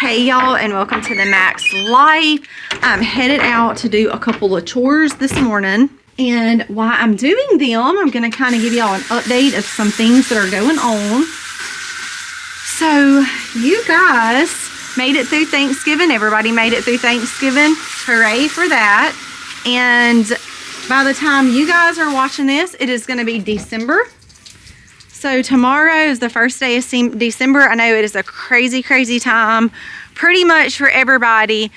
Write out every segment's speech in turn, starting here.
Hey y'all, and welcome to the Max Life. I'm headed out to do a couple of chores this morning, and while I'm doing them, I'm going to kind of give y'all an update of some things that are going on. So you guys made it through Thanksgiving. Everybody made it through Thanksgiving. Hooray for that. And by the time you guys are watching this, it is going to be December. So tomorrow is the first day of December. I know it is a crazy, crazy time pretty much for everybody.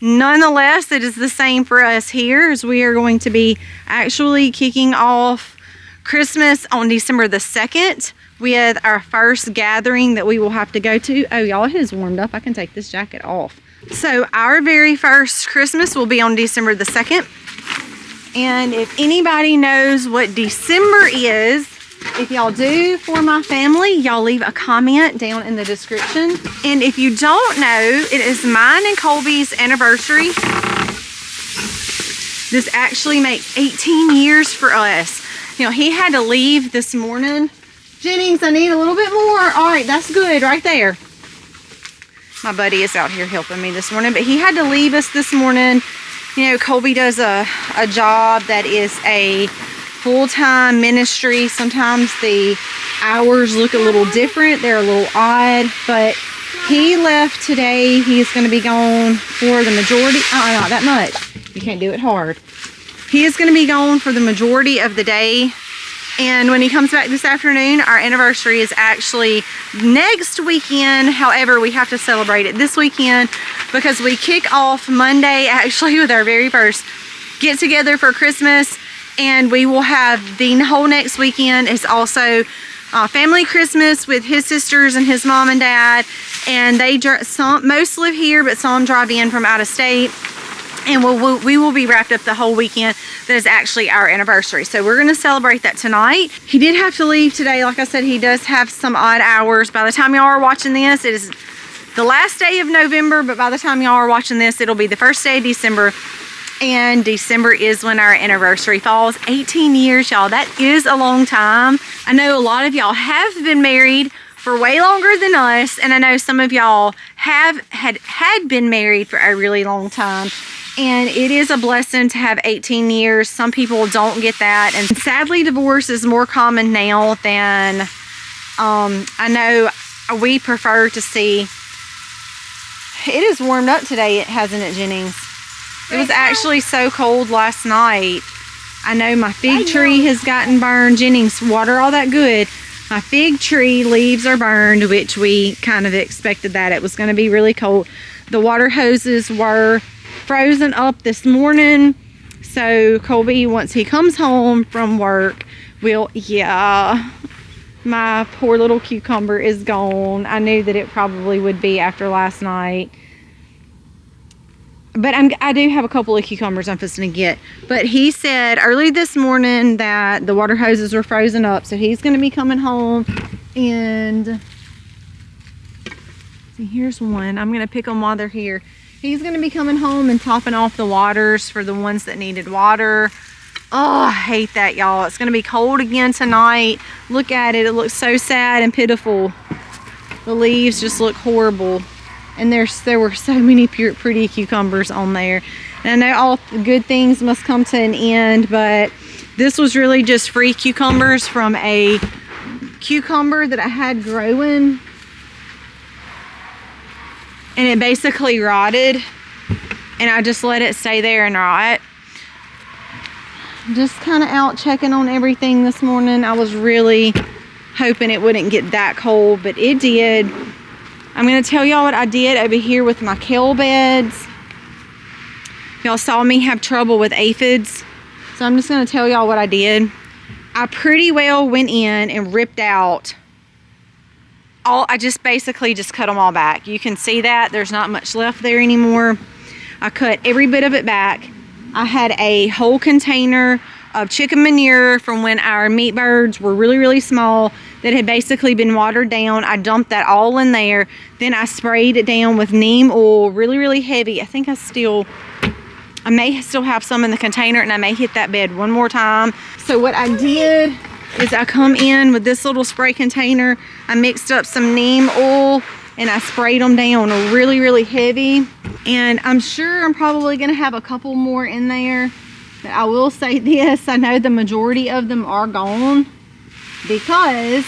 Nonetheless, it is the same for us here, as we are going to be actually kicking off Christmas on December the 2nd with our first gathering that we will have to go to. Oh, y'all, it is warmed up. I can take this jacket off. So our very first Christmas will be on December the 2nd. And if anybody knows what December is, if y'all do for my family, y'all leave a comment down in the description. And if you don't know, it is mine and Colby's anniversary. This actually makes 18 years for us. You know, he had to leave this morning. Jennings, I need a little bit more. All right, that's good right there. My buddy is out here helping me this morning, but he had to leave us this morning. You know, Colby does a job that is a full-time ministry. Sometimes the hours look a little different. They're a little odd, but he left today. He's going to be gone for the majority. Not that much. You can't do it hard. He is going to be gone for the majority of the day. And when he comes back this afternoon, our anniversary is actually next weekend. However, we have to celebrate it this weekend because we kick off Monday actually with our very first get together for Christmas. And we will have the whole next weekend is also family Christmas with his sisters and his mom and dad. And they most live here, but some drive in from out of state. And we will be wrapped up the whole weekend. That is actually our anniversary. So we're going to celebrate that tonight. He did have to leave today. Like I said, he does have some odd hours. By the time y'all are watching this, it is the last day of November. But by the time y'all are watching this, it'll be the first day of December. And December is when our anniversary falls. 18 years, y'all. That is a long time. I know a lot of y'all have been married for way longer than us. And I know some of y'all had been married for a really long time. And it is a blessing to have 18 years. Some people don't get that. And sadly, divorce is more common now than I know we prefer to see. It is warmed up today, hasn't it, Jennings? It was actually so cold last night. I know my fig tree has gotten burned. Jennings, water all that good. My fig tree leaves are burned, which we kind of expected that. It was going to be really cold. The water hoses were frozen up this morning. So Colby, once he comes home from work, my poor little cucumber is gone. I knew that it probably would be after last night. But I do have a couple of cucumbers I'm fixing to get. But he said early this morning that the water hoses were frozen up. So he's going to be coming home. And see, here's one. I'm going to pick them while they're here. He's going to be coming home and topping off the waters for the ones that needed water. Oh, I hate that, y'all. It's going to be cold again tonight. Look at it. It looks so sad and pitiful. The leaves just look horrible. And there were so many pretty cucumbers on there. And I know all good things must come to an end, but this was really just free cucumbers from a cucumber that I had growing. And it basically rotted. And I just let it stay there and rot. Just kind of out checking on everything this morning. I was really hoping it wouldn't get that cold, but it did. I'm going to tell y'all what I did over here with my kale beds. Y'all saw me have trouble with aphids. So I'm just going to tell y'all what I did. I pretty well went in and ripped out I just basically cut them all back. You can see that there's not much left there anymore. I cut every bit of it back. I had a whole container of chicken manure from when our meat birds were really, really small that had basically been watered down. I dumped that all in there. Then I sprayed it down with neem oil, really, really heavy. I think I may still have some in the container, and I may hit that bed one more time. So what I did is I come in with this little spray container. I mixed up some neem oil and I sprayed them down really, really heavy. And I'm sure I'm probably going to have a couple more in there. But I will say this, I know the majority of them are gone because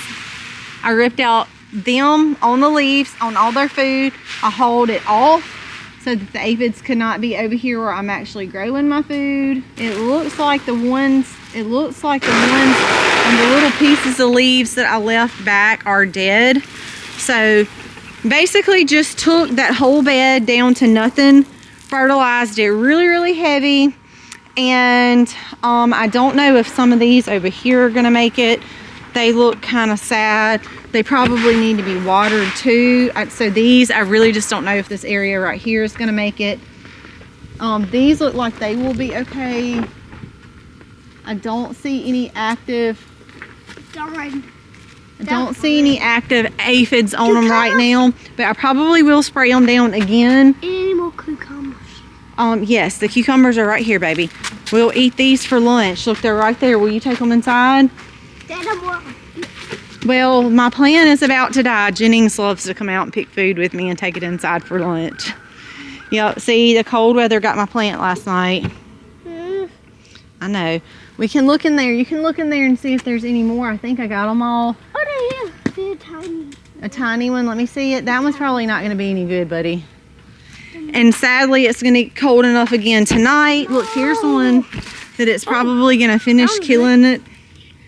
I ripped out them on the leaves, on all their food. I hauled it off so that the aphids could not be over here where I'm actually growing my food. It looks like the ones on the little pieces of leaves that I left back are dead. So basically just took that whole bed down to nothing, fertilized it really, really heavy. And I don't know if some of these over here are gonna make it. They look kind of sad. They probably need to be watered too. So these, I really just don't know if this area right here is gonna make it. These look like they will be okay. I don't see any active, aphids on them right now, but I probably will spray them down again. Any more cucumbers? Yes, the cucumbers are right here, baby. We'll eat these for lunch. Look, they're right there. Will you take them inside? Well, my plan is about to die. Jennings loves to come out and pick food with me and take it inside for lunch. Yep, see, the cold weather got my plant last night. I know. We can look in there. You can look in there and see if there's any more. I think I got them all. Oh, they're tiny. A tiny one. Let me see it. That one's probably not going to be any good, buddy. And sadly, it's going to get cold enough again tonight. Look, here's one that it's probably going to finish killing it.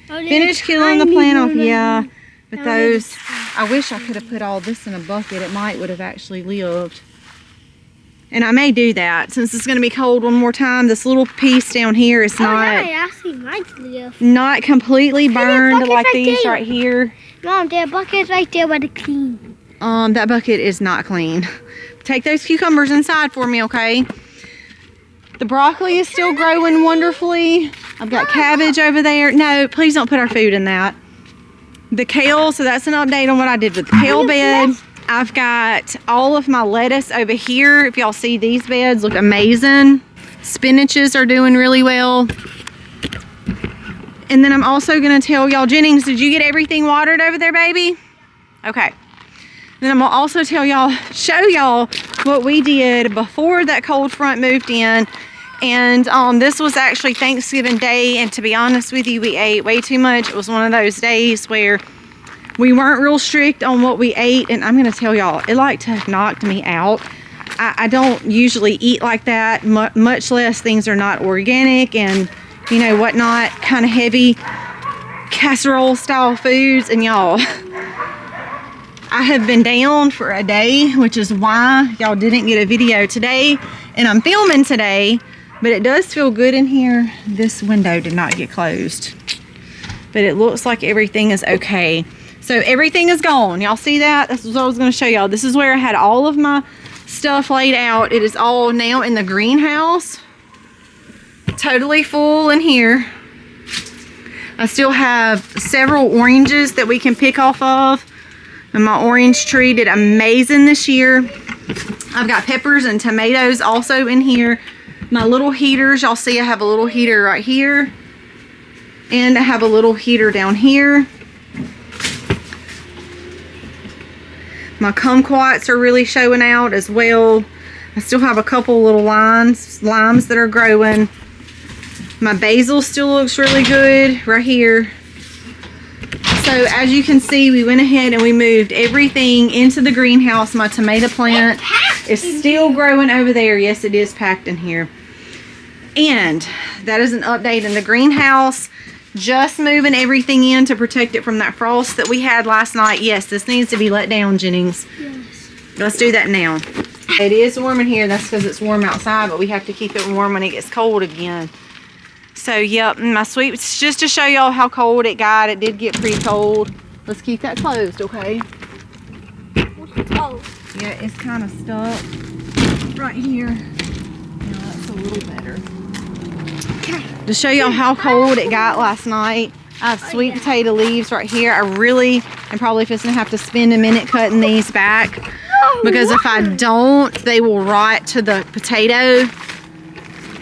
Finish killing the plant off. Yeah. But those, I wish I could have put all this in a bucket. It would have actually lived. And I may do that since it's going to be cold one more time. This little piece down here is not completely burned like these right here. Mom, that bucket's right there by the clean. That bucket is not clean. Take those cucumbers inside for me, okay? The broccoli is still growing wonderfully. I've got cabbage over there. No, please don't put our food in that. The kale, so that's an update on what I did with the kale bed. I've got all of my lettuce over here. If y'all see, these beds look amazing. Spinaches are doing really well. And then I'm also gonna tell y'all, Jennings, did you get everything watered over there, baby? Okay. Then I'm gonna also tell y'all, show y'all what we did before that cold front moved in. And this was actually Thanksgiving Day, and to be honest with you, we ate way too much. It was one of those days where we weren't real strict on what we ate, and I'm gonna tell y'all, it like to knocked me out. I don't usually eat like that, much less things are not organic and you know whatnot, kind of heavy casserole style foods. And y'all, I have been down for a day, which is why y'all didn't get a video today, and I'm filming today, but it does feel good in here. This window did not get closed, but it looks like everything is okay. So everything is gone. Y'all see that? This is what I was going to show y'all. This is where I had all of my stuff laid out. It is all now in the greenhouse. Totally full in here. I still have several oranges that we can pick off of. And my orange tree did amazing this year. I've got peppers and tomatoes also in here. My little heaters, y'all see I have a little heater right here. And I have a little heater down here. My kumquats are really showing out as well. I still have a couple little limes that are growing. My basil still looks really good right here. So as you can see, we went ahead and we moved everything into the greenhouse. My tomato plant is still growing over there. Yes, it is packed in here. And that is an update in the greenhouse. Just moving everything in to protect it from that frost that we had last night. Yes, this needs to be let down, Jennings. Yes. Let's do that now. It is warm in here. That's because it's warm outside, but we have to keep it warm when it gets cold again. So, yep, my sweets, just to show y'all how cold it got. It did get pretty cold. Let's keep that closed, okay? Oh. Yeah, it's kind of stuck right here. Now that's a little better. To show y'all how cold it got last night, I have sweet potato leaves right here. I really am probably just gonna have to spend a minute cutting these back, because if I don't, they will rot to the potato.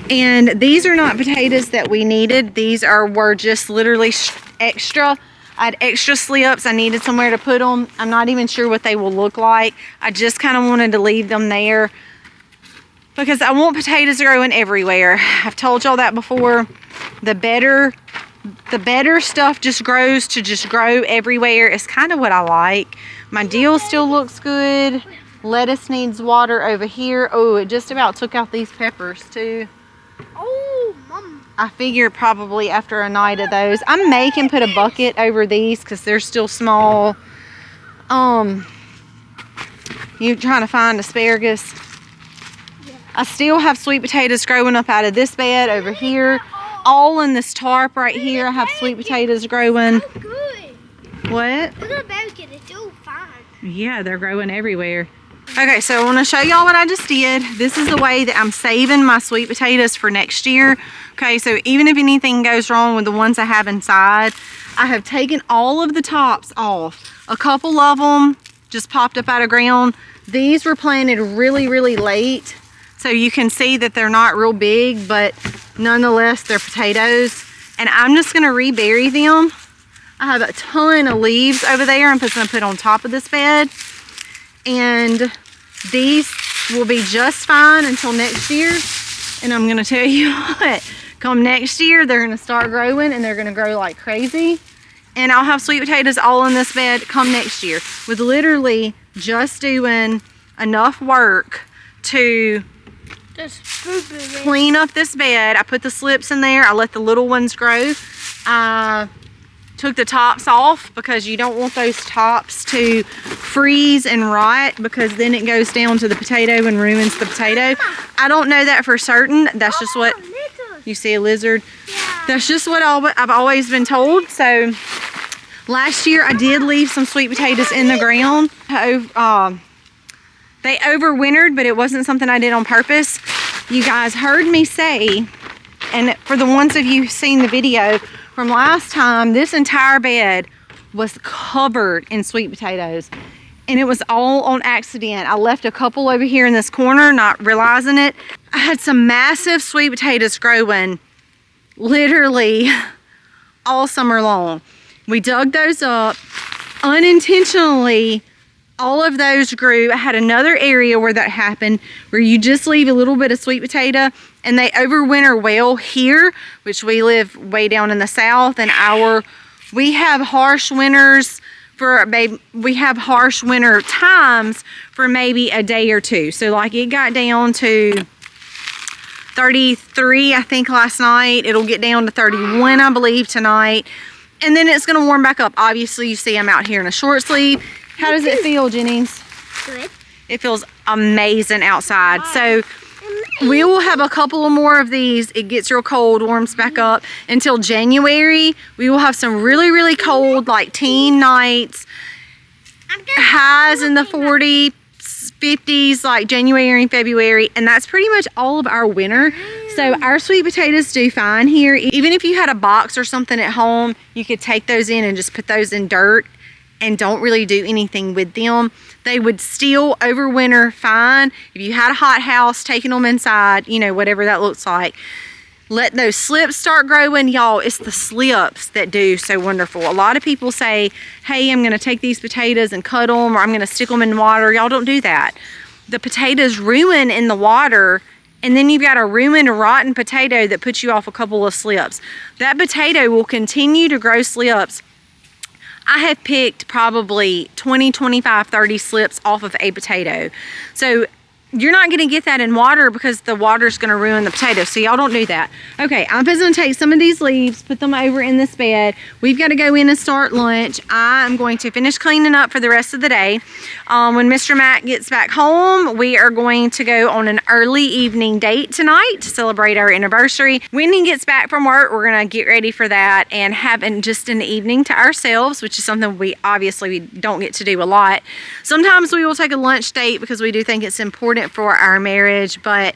And these are not potatoes that we needed. These were just literally extra. I had extra slips. I needed somewhere to put them. I'm not even sure what they will look like. I just kind of wanted to leave them there because I want potatoes growing everywhere. I've told y'all that before. The better stuff just grows to just grow everywhere. It's kind of what I like. My dill still looks good. Lettuce needs water over here. Oh, it just about took out these peppers too. Oh, Mom. I figure probably after a night of those. I may can put a bucket over these because they're still small. You trying to find asparagus? Yeah. I still have sweet potatoes growing up out of this bed over here. All in this tarp right here, I have sweet potatoes growing. Oh, good. What? Look at the it's so fine. Yeah, they're growing everywhere. Okay, so I want to show y'all what I just did. This is the way that I'm saving my sweet potatoes for next year. Okay, so even if anything goes wrong with the ones I have inside, I have taken all of the tops off. A couple of them just popped up out of ground. These were planted really, really late. So you can see that they're not real big, but nonetheless, they're potatoes. And I'm just gonna rebury them. I have a ton of leaves over there I'm just gonna put on top of this bed. And these will be just fine until next year. And I'm gonna tell you what, come next year, they're gonna start growing and they're gonna grow like crazy. And I'll have sweet potatoes all in this bed come next year with literally just doing enough work to clean up this bed. I put the slips in there. I let the little ones grow. I took the tops off because you don't want those tops to freeze and rot because then it goes down to the potato and ruins the potato. I don't know that for certain. That's just what you see, a lizard. Yeah. That's just what I've always been told. So last year I did leave some sweet potatoes in the ground. They overwintered, but it wasn't something I did on purpose. You guys heard me say, and for the ones of you who've seen the video from last time, this entire bed was covered in sweet potatoes. And it was all on accident. I left a couple over here in this corner, not realizing it. I had some massive sweet potatoes growing literally all summer long. We dug those up unintentionally. All of those grew. I had another area where that happened where you just leave a little bit of sweet potato and they overwinter well here, which we live way down in the south, and we have harsh winters we have harsh winter times for maybe a day or two. So like it got down to 33 I think last night. It'll get down to 31 I believe tonight, and then it's gonna warm back up. Obviously you see I'm out here in a short sleeve. How does it feel, Jennings? Good. It feels amazing outside. So we will have a couple of more of these. It gets real cold, warms back up until January. We will have some really, really cold, like teen nights, highs in the 40s, 50s, like January and February. And that's pretty much all of our winter. So our sweet potatoes do fine here. Even if you had a box or something at home, you could take those in and just put those in dirt and don't really do anything with them. They would still overwinter fine. If you had a hot house, taking them inside, you know, whatever that looks like. Let those slips start growing. Y'all, it's the slips that do so wonderful. A lot of people say, hey, I'm gonna take these potatoes and cut them, or I'm gonna stick them in water. Y'all don't do that. The potatoes ruin in the water, and then you've got a ruined, rotten potato that puts you off a couple of slips. That potato will continue to grow slips. I have picked probably 20, 25, 30 slips off of a potato. So you're not gonna get that in water because the water's gonna ruin the potato. So y'all don't do that. Okay, I'm just gonna take some of these leaves, put them over in this bed. We've gotta go in and start lunch. I'm going to finish cleaning up for the rest of the day. When Mr. Matt gets back home, we are going to go on an early evening date tonight to celebrate our anniversary. When he gets back from work, we're gonna get ready for that and have just an evening to ourselves, which is something we don't get to do a lot. Sometimes we will take a lunch date because we do think it's important for our marriage, but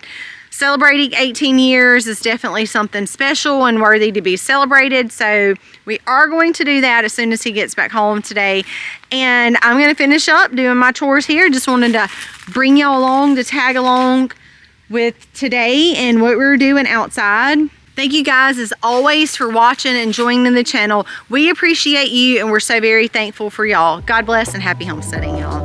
celebrating 18 years is definitely something special and worthy to be celebrated. So we are going to do that as soon as he gets back home today. And I'm going to finish up doing my chores here. Just wanted to bring y'all along to tag along with today and what we're doing outside. Thank you guys as always for watching and joining the channel. We appreciate you and we're so very thankful for y'all. God bless and happy homesteading, y'all.